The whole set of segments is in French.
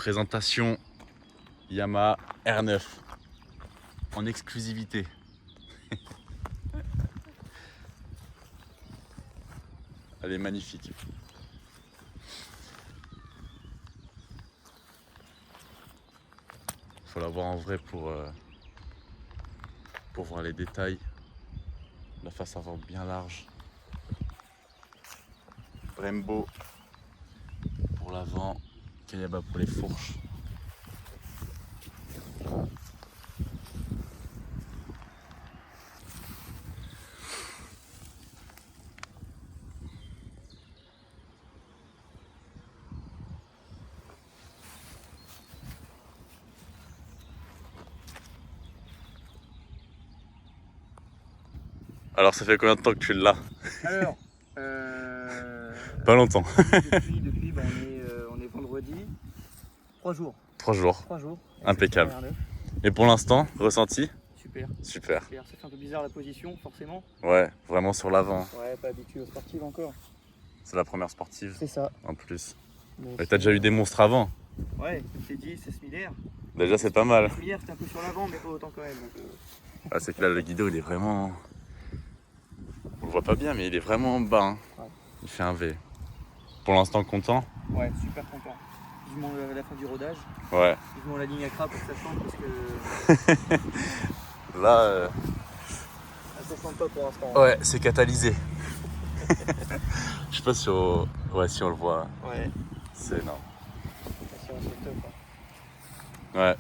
Présentation Yamaha R9 en exclusivité. Elle est magnifique. Faut la voir en vrai pour voir les détails. La face avant bien large. Brembo pour l'avant, Kayaba pour les fourches. Alors ça fait combien de temps que tu l'as? Alors, Pas longtemps. depuis on est vendredi. 3 jours. 3 jours. 3 jours. Impeccable. R9. Et pour l'instant, ressenti? Super. Super. Ça fait un peu bizarre la position, forcément. Ouais, vraiment sur l'avant. Ouais, pas habitué aux sportives encore. C'est la première sportive C'est ça. en plus. Donc, Mais t'as déjà eu des monstres avant? Ouais, comme je t'ai dit, c'est similaire. Déjà c'est pas mal. Similaire, c'était un peu sur l'avant, mais pas autant quand même. Donc, Ah, c'est que là le guido il est vraiment... On le voit pas bien mais il est vraiment bas. Hein. Ouais. Il fait un V. Pour l'instant content? ouais, super content. Vivement la fin du rodage. Ouais. Vivement la ligne à cra pour que ça chante parce que Là... ça chante pas pour l'instant. Ouais, c'est catalysé. Je sais pas si on... Ouais, si on le voit. Ouais. C'est énorme. C'est top. Hein. Ouais.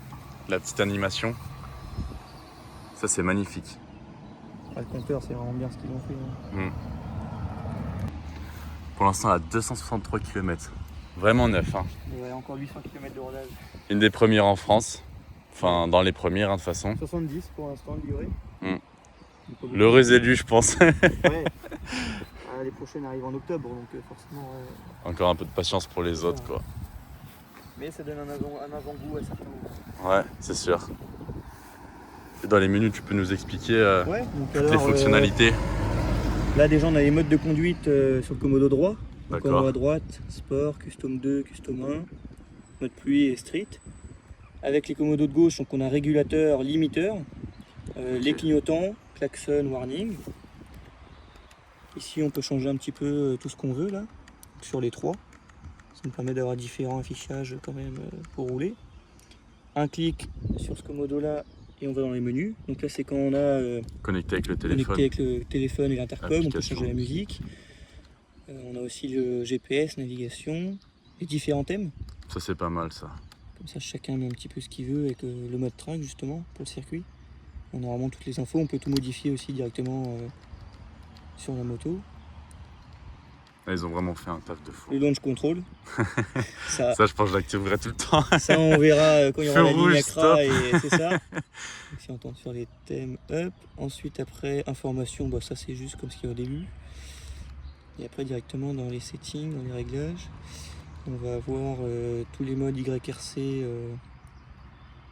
La petite animation. Ça c'est magnifique. Ouais, le compteur, c'est vraiment bien ce qu'ils ont fait. Hein. Pour l'instant à 263 km. Vraiment neuf. Hein. Et ouais, encore 800 km de rodage. Une des premières en France. Enfin, dans les premières, hein, de toute façon. 70 pour l'instant, de durée. L'heureux élu, je pense. Ouais. Les prochaines arrivent en octobre, donc forcément. Encore un peu de patience pour les autres, quoi. Mais ça donne un avant-goût à certains moments. Ouais, c'est sûr. Et dans les menus, tu peux nous expliquer Ouais, donc toutes les fonctionnalités. Là, déjà, on a les modes de conduite sur le commodo droit. Donc D'accord. en haut à droite, Sport, Custom 2, Custom 1, mode pluie et Street. Avec les commodos de gauche, donc on a régulateur, limiteur, les clignotants, klaxon, warning. Ici, on peut changer un petit peu tout ce qu'on veut là, sur les trois. Ça nous permet d'avoir différents affichages quand même pour rouler. Un clic sur ce commodo là et on va dans les menus. Donc là, c'est quand on a Connecté avec le connecté téléphone. avec le téléphone et l'intercom, on peut Application. changer la musique. On a aussi le GPS, navigation, les différents thèmes. Ça, c'est pas mal, ça. Comme ça, chacun met un petit peu ce qu'il veut avec le mode track justement pour le circuit. On a vraiment toutes les infos. On peut tout modifier aussi directement sur la moto. Là, ils ont vraiment fait un taf de fou. Le launch control. ça, Ça, je pense que je l'activerai tout le temps. ça, on verra quand il y aura Feu la ligne rouge, à stop. cra et c'est ça. Donc, si on tourne sur les thèmes up. Ensuite, après, information, bah, ça c'est juste comme ce qu'il y a au début. Et après, directement dans les settings, dans les réglages, on va avoir tous les modes YRC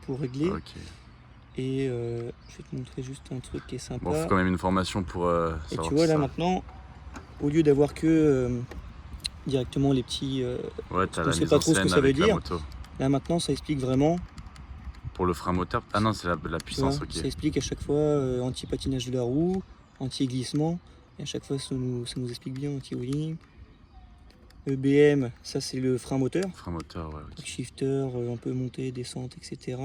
pour régler. Ok. Et je vais te montrer juste un truc qui est sympa. Bon, faut quand même une formation pour Et savoir tu vois tout là ça. maintenant, au lieu d'avoir que directement les petits... Ouais, t'as qu'on la sait mise pas en trop ce que scène ça veut avec la dire. moto. Là maintenant, ça explique vraiment. Pour le frein moteur. Ah non, c'est la Tu puissance, vois, ok. ça explique à chaque fois anti-patinage de la roue, anti-glissement. Et à chaque fois, ça nous explique bien anti-wheeling. EBM, ça c'est le frein moteur. Frein moteur, ouais, ok. Shifter, un peu montée, descente, etc.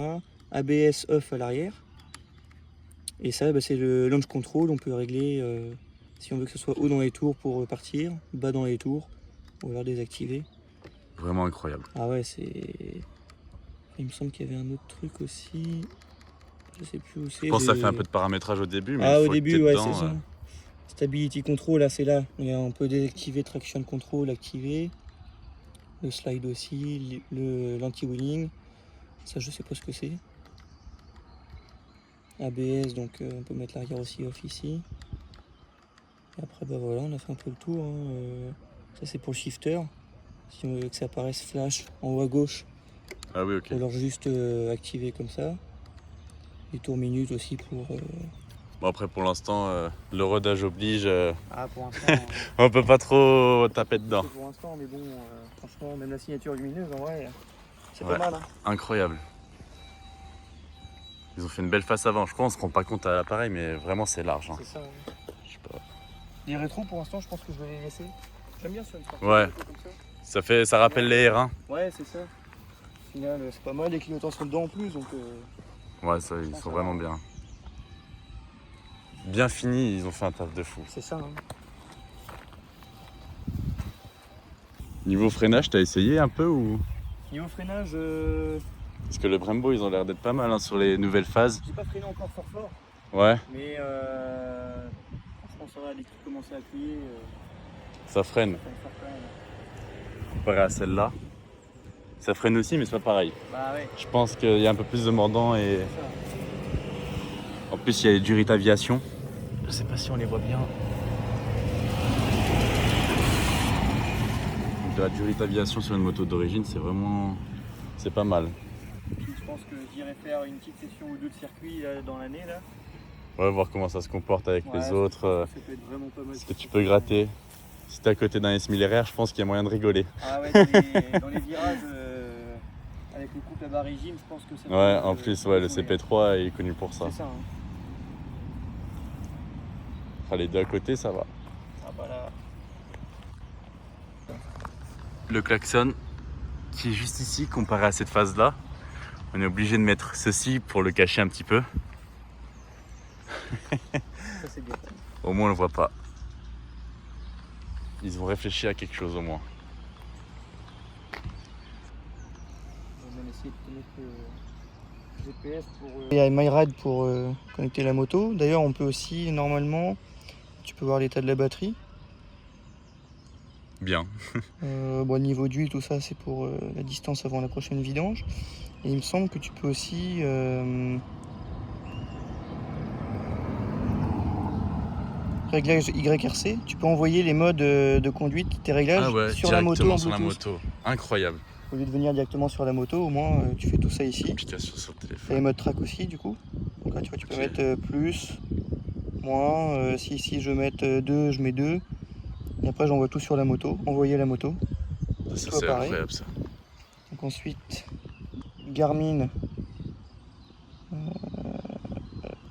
ABS off à l'arrière. Et ça, bah, c'est le launch control. On peut régler si on veut que ce soit haut dans les tours pour partir, bas dans les tours, ou alors désactiver. Vraiment incroyable. Ah ouais, c'est... Il me semble qu'il y avait un autre truc aussi. Je sais plus où c'est. Je pense que ça fait un peu de paramétrage au début, mais Ah, une au fois que début, t'es ouais, dedans, c'est ça. Stability control, là, c'est là. On peut désactiver traction control, activer. Le slide aussi, l'anti-wheeling. Ça, je sais pas ce que c'est. ABS, donc on peut mettre l'arrière aussi off ici. Et après, bah voilà, on a fait un peu le tour. Hein. Ça, c'est pour le shifter. Si on veut que ça apparaisse flash en haut à gauche, Ah oui, ok. ou alors juste activer comme ça. Les tours minutes aussi pour... Bon, après, pour l'instant, le rodage oblige. Ah, pour l'instant... On peut pas trop taper dedans. Pour l'instant, mais bon, franchement, même la signature lumineuse, en vrai, C'est Ouais. pas mal. Hein. Incroyable. Ils ont fait une belle face avant. Je crois qu'on se rend pas compte à l'appareil, mais vraiment c'est large. Hein. C'est ça. Ouais. Je sais pas. Les rétros, pour l'instant, je pense que je vais les laisser. J'aime bien sur une sortie Ouais. comme ça. Ça rappelle les R1. Ouais, c'est ça. Au final, c'est pas mal. Les clignotants sont dedans en plus, donc. Ouais, ça, ils sont vraiment bien. Bien finis, ils ont fait un taf de fou. C'est ça. Hein. Niveau freinage, t'as essayé un peu ou? Niveau freinage, Parce que le Brembo, ils ont l'air d'être pas mal hein, sur les nouvelles phases. j'ai pas freiné encore fort, Ouais, mais franchement, ça va. Dès que tu commences à appuyer, ça freine. ça freine fort quand même. Comparé à celle-là. Ça freine aussi, mais c'est pas pareil. Bah ouais, Je pense qu'il y a un peu plus de mordant et c'est ça. en plus il y a du Durit Aviation. Je sais pas si on les voit bien. Donc de la Durit Aviation sur une moto d'origine, c'est vraiment... c'est pas mal. Puis je pense que j'irai faire une petite session ou deux de circuit là, dans l'année là. Ouais, voir comment ça se comporte avec Ouais, les autres. Ça peut être vraiment pas mal. Ce que tu peux gratter. Si t'es à côté d'un S1000RR, je pense qu'il y a moyen de rigoler. Ah ouais, dans les virages avec le couple à bas régime, je pense que ça peut Ouais, être, en plus, ouais, le jouer, hein. CP3 est connu pour ça. C'est ça. Hein. Enfin, les deux à côté, ça va. Ah bah là. Le klaxon qui est juste ici, comparé à cette phase-là, on est obligé de mettre ceci pour le cacher un petit peu. Ça c'est bien. Au moins, on le voit pas. Ils ont réfléchi à quelque chose au moins. On va même essayer de te mettre GPS pour. Il y a MyRide pour connecter la moto. D'ailleurs, on peut aussi, normalement, tu peux voir l'état de la batterie. Bien. Bon, le niveau d'huile, tout ça, c'est pour la distance avant la prochaine vidange. Et il me semble que tu peux aussi. Réglage YRC, tu peux envoyer les modes de conduite, tes réglages sur la moto en sur la Bluetooth. moto. Incroyable. Au lieu de venir directement sur la moto, au moins tu fais tout ça ici. Application sur le Tu as les téléphone. modes track aussi du coup. Donc là tu vois, tu peux Ok. mettre plus, moins. Si ici je veux mettre 2, je mets 2. Et après j'envoie tout sur la moto, envoyer à la moto. Ça, Toi, c'est pareil. incroyable ça. Donc ensuite Garmin.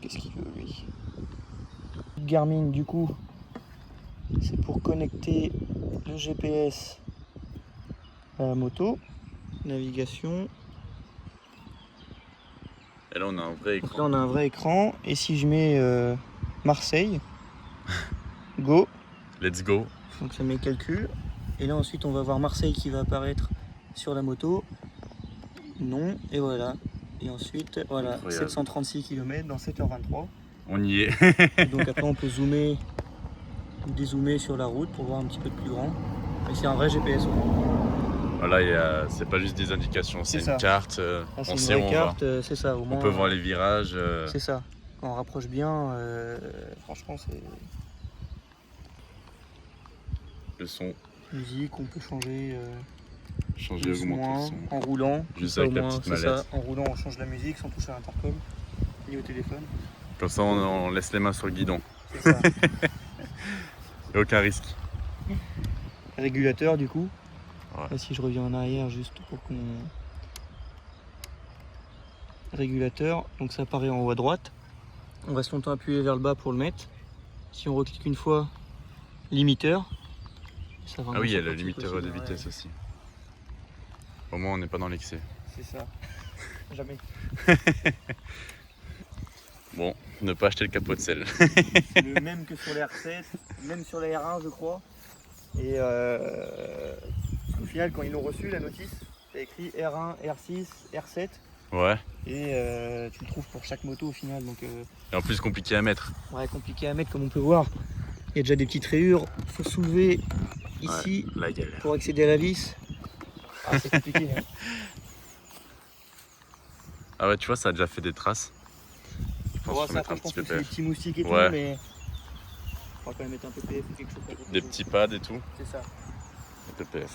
Qu'est-ce qu'il veut lui? Garmin du coup c'est pour connecter le GPS à la moto, navigation. Et là, on a un vrai Donc là écran. on a un vrai écran et si je mets Marseille, go, Let's go. donc ça met le calcul et là ensuite on va voir Marseille qui va apparaître sur la moto, non, et voilà. Et ensuite voilà, Incroyable. 736 km dans 7h23. On y est. Et donc après on peut zoomer ou dézoomer sur la route pour voir un petit peu de plus grand. Et c'est un vrai GPS au moins. Voilà, c'est pas juste des indications, c'est C'est ça. une carte. Là, On c'est sait une où vraie on carte, va. c'est ça au moins. On peut voir les virages. C'est ça. Quand on rapproche bien, franchement c'est Le son. musique, on peut changer Changer, plus, augmenter moins, le son. en roulant. Juste Ça, avec au la moins, petite c'est mallette. ça. En roulant on change la musique sans toucher à l'intercom ni au téléphone. Comme ça, on laisse les mains sur le guidon. C'est ça. Et aucun risque. Régulateur du coup. Ouais. Là, si je reviens en arrière juste pour qu'on... Régulateur, donc ça apparaît en haut à droite. On reste longtemps appuyé vers le bas pour le mettre. Si on reclique une fois, limiteur. Ça va Ah oui, il y a vraiment le limiteur sortir de possible, vitesse ouais. aussi. Au moins, on n'est pas dans l'excès. C'est ça. Jamais. Bon, ne pas acheter le capot de sel. C'est le même que sur les R7, même sur les R1 je crois. Et au final quand ils l'ont reçu la notice, t'as écrit R1, R6, R7 Ouais. et tu le trouves pour chaque moto au final. Donc Et en plus, compliqué à mettre. ouais, compliqué à mettre comme on peut voir. Il y a déjà des petites rayures, faut soulever ici La galère. pour accéder à la vis. Ah, c'est compliqué. Hein. Ah ouais, tu vois, ça a déjà fait des traces. Je pense Bon, qu'il faut ça, mettre après, un je pense petit que c'est des PPF. petits moustiques et Ouais. tout, mais on va quand même mettre un PPF ou quelque chose. Des petits pads et tout. C'est ça. Et PPF.